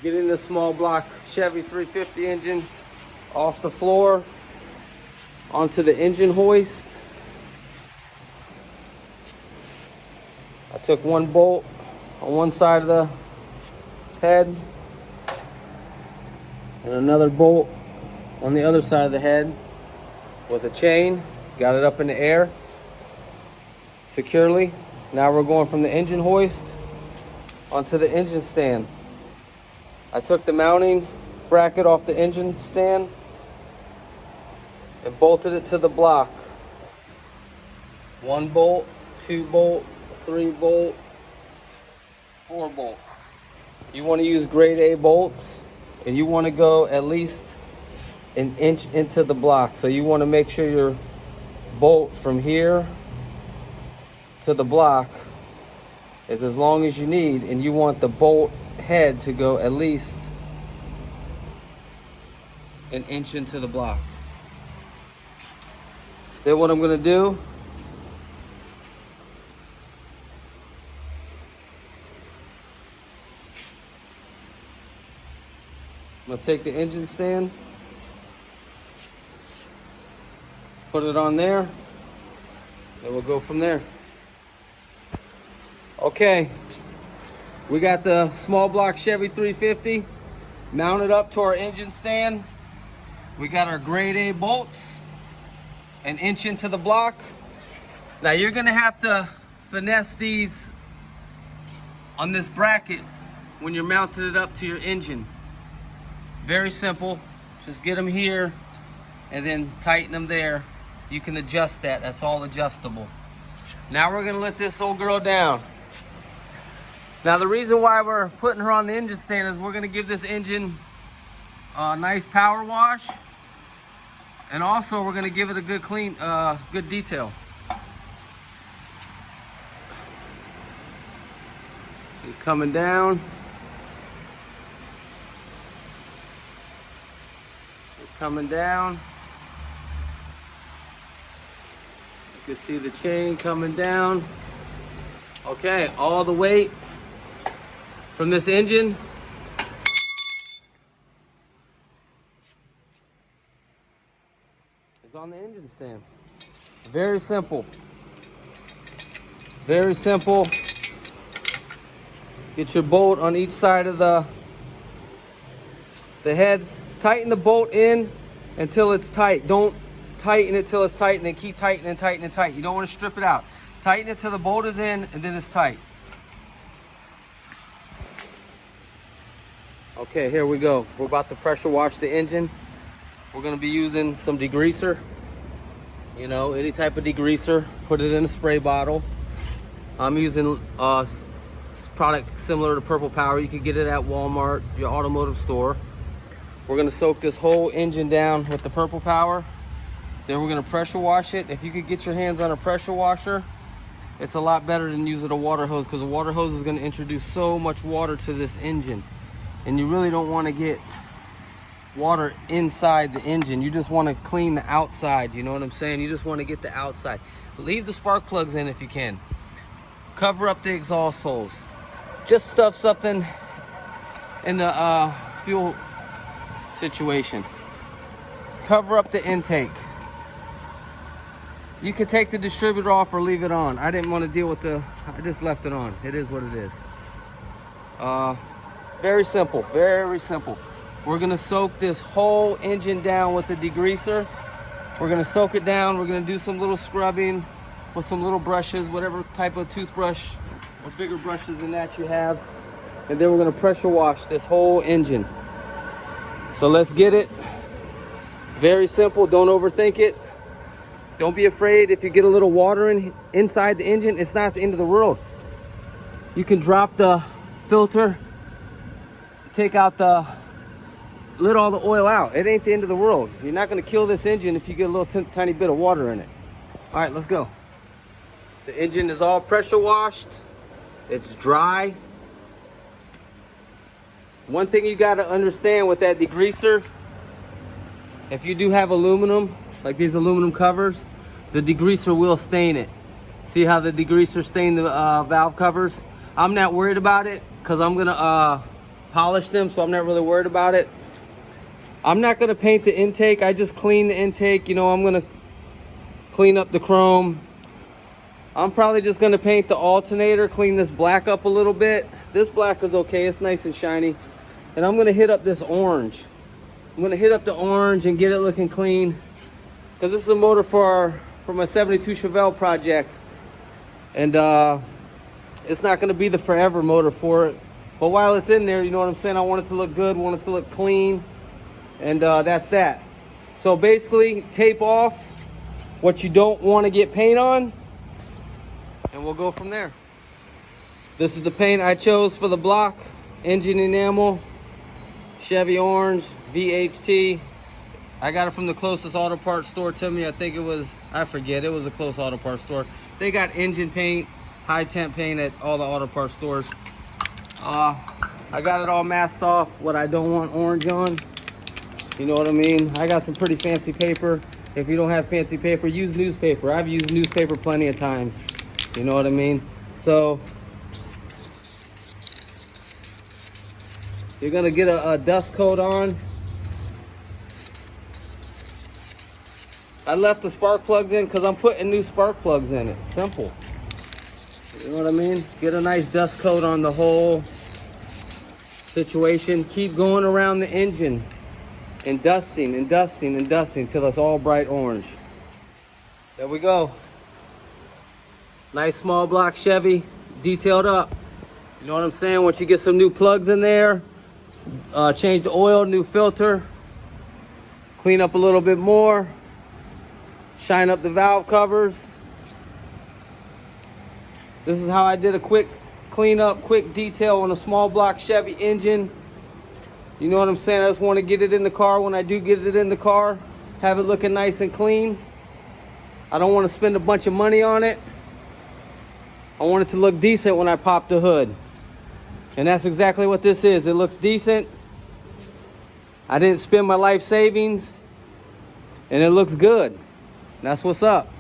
Getting the small block Chevy 350 engine off the floor onto the engine hoist. I took one bolt on one side of the head and another bolt on the other side of the head with a chain. Got it up in the air securely. Now we're going from the engine hoist onto the engine stand. I took the mounting bracket off the engine stand and bolted it to the block. 1 bolt, 2 bolt, 3 bolt, 4 bolt. You want to use grade A bolts, and you want to go at least an inch into the block. So you want to make sure your bolt from here to the block is as long as you need, and you want the bolt head to go at least an inch into the block. Then what I'm going to do, I'm going to take the engine stand, put it on there, and we'll go from there. Okay, we got the small block Chevy 350 mounted up to our engine stand. We got our grade A bolts, an inch into the block. Now you're gonna have to finesse these on this bracket when you're mounting it up to your engine. Very simple, just get them here and then tighten them there. You can adjust that, that's all adjustable. Now we're gonna let this old girl down. Now the reason why we're putting her on the engine stand is we're gonna give this engine a nice power wash, and also we're gonna give it a good clean, good detail. She's coming down. It's coming down. You can see the chain coming down. Okay, all the weight from this engine is on the engine stand. Very simple. Very simple. Get your bolt on each side of the head. Tighten the bolt in until it's tight. Don't tighten it till it's tight and then keep tightening and tightening and tight. You don't want to strip it out. Tighten it till the bolt is in and then it's tight. Okay, here we go. We're about to pressure wash the engine. We're going to be using some degreaser. You know, any type of degreaser. Put it in a spray bottle. I'm using a product similar to Purple Power. You can get it at Walmart, your automotive store. We're going to soak this whole engine down with the Purple Power. Then we're going to pressure wash it. If you could get your hands on a pressure washer, it's a lot better than using a water hose, because a water hose is going to introduce so much water to this engine. And you really don't want to get water inside the engine. You just want to clean the outside, you know what I'm saying? You just want to get the outside. Leave the spark plugs in if you can. Cover up the exhaust holes. Just stuff something in the fuel situation. Cover up the intake. You can take the distributor off or leave it on. I didn't want to deal with I just left it on. It is what it is. Very simple, very simple. We're gonna soak this whole engine down with the degreaser. We're gonna soak it down. We're gonna do some little scrubbing with some little brushes, whatever type of toothbrush or bigger brushes than that you have. And then we're gonna pressure wash this whole engine. So let's get it. Very simple, don't overthink it. Don't be afraid if you get a little water inside the engine, it's not the end of the world. You can drop the filter, take out let all the oil out. It ain't the end of the world. You're not gonna kill this engine if you get a little tiny bit of water in it. All right, let's go. The engine is all pressure washed. It's dry. One thing you gotta understand with that degreaser, if you do have aluminum, like these aluminum covers, the degreaser will stain it. See how the degreaser stained the valve covers? I'm not worried about it because I'm gonna polished them, so I'm not really worried about it. I'm not gonna paint the intake. I just clean the intake. You know, I'm gonna clean up the chrome. I'm probably just gonna paint the alternator, clean this black up a little bit. This black is okay, it's nice and shiny. And I'm gonna hit up this orange. I'm gonna hit up the orange and get it looking clean. Because this is a motor for my 72 Chevy project. And it's not gonna be the forever motor for it. But while it's in there, you know what I'm saying? I want it to look good, want it to look clean. And that's that. So basically, tape off what you don't want to get paint on, and we'll go from there. This is the paint I chose for the block. Engine enamel, Chevy orange, VHT. I got it from the closest auto parts store to me. I think it was, I forget, it was a close auto parts store. They got engine paint, high temp paint at all the auto parts stores. I got it all masked off what I don't want orange on. You know what I mean? I got some pretty fancy paper. If you don't have fancy paper, use newspaper. I've used newspaper plenty of times. You know what I mean? So you're gonna get a dust coat on. I left the spark plugs in because I'm putting new spark plugs in it. Simple. You know what I mean? Get a nice dust coat on the whole situation. Keep going around the engine and dusting and dusting and dusting till it's all bright orange. There we go. Nice small block Chevy, detailed up. You know what I'm saying? Once you get some new plugs in there, change the oil, new filter, clean up a little bit more, shine up the valve covers. This is how I did a quick cleanup, quick detail on a small block Chevy engine. You know what I'm saying? I just want to get it in the car. When I do get it in the car, have it looking nice and clean. I don't want to spend a bunch of money on it. I want it to look decent when I pop the hood. And that's exactly what this is. It looks decent. I didn't spend my life savings. And it looks good. That's what's up.